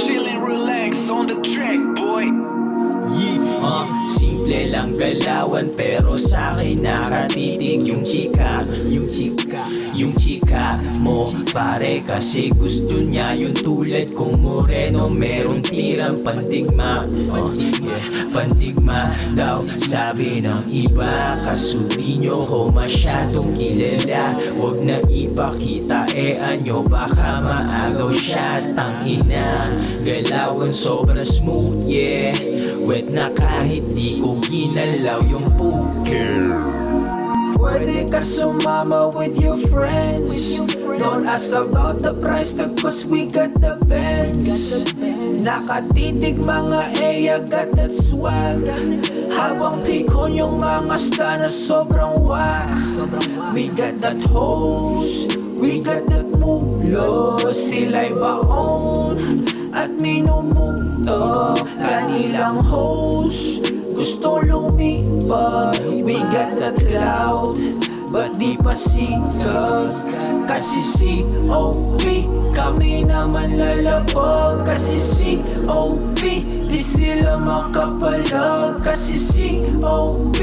Chillin', relax on the track, boy. Simple lang galawan pero sa'kin nakatitig yung chika mo pare, kasi gusto niya yung tulad kong moreno, merong tirang pandigma. Pandigma daw sabi ng iba, kaso di nyo ko masyadong kilala. Huwag na ipakita anyo, baka maagaw siya. Tangina, galawan sobrang smooth, yeah. Wet na kahit di ko ginalaw yung poker. Pwede ka sumama with your friends. Don't ask about the price tag, cause we got the bands. Nakatitig mga got that swag. Habang pikon yung mga sta na sobrang wag. We got that hose, we got that mulo. Sila'y baon at minumuto. Kanilang host gusto lumipad. We got that cloud, but di pa sikat. Kasi COP, kami naman lalapag. Kasi COP, di sila makapalag. Kasi COP,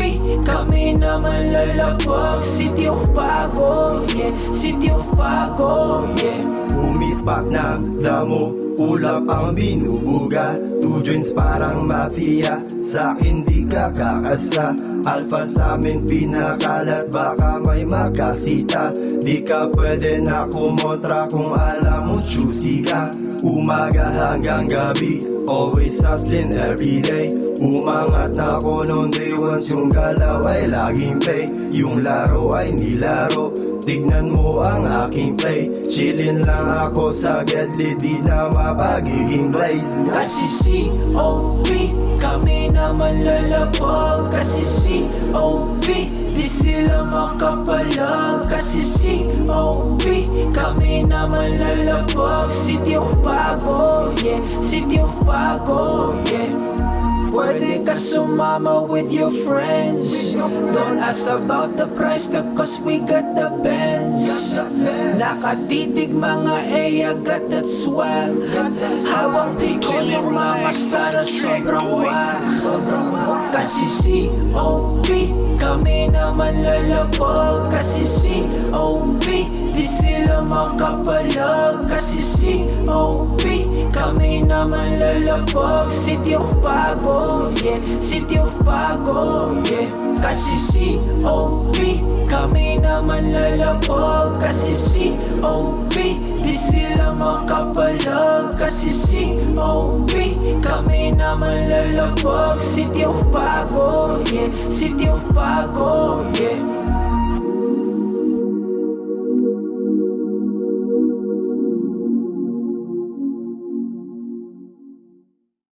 kami naman lalapag. City of Bago, yeah. City of Bago, yeah. Umipak ng damo, ulap ang binubuga. Two joints parang mafia, sa'kin di ka kakasa. Alpha sa'min pinakalat, baka may makasita. Di ka pwede na kumontra kung alam mo choosy ka. Umaga hanggang gabi, always hustling everyday. Umangat na ako noon day once, yung galaw ay laging play. Yung laro ay nilaro, tignan mo ang aking play. Chillin' lang ako sa gedli, di na mapagiging blaze. Kasi COP, kami naman lalapag. Kasi COP, di sila makapalag. Kasi COP, kami naman lalapag. City of Bago, yeah. City of Bago, yeah. Pwede ka sumama with your friends. Don't ask about the price tag, cause we got the bands. Nakatitig mga got that swag. Habang pikon yung mga sta na sobrang wag. Kasi COP, kami naman lalapag. Kasi COP, di sila makapalag. Kasi COP, kami naman lalapag. City of Bago, yeah. City of Bago, yeah. Kasi COP, kami naman lalapag. Kasi COP, di sila makapalag. Kasi COP, kami naman lalapag. City of Bago, yeah. City of Bago, yeah.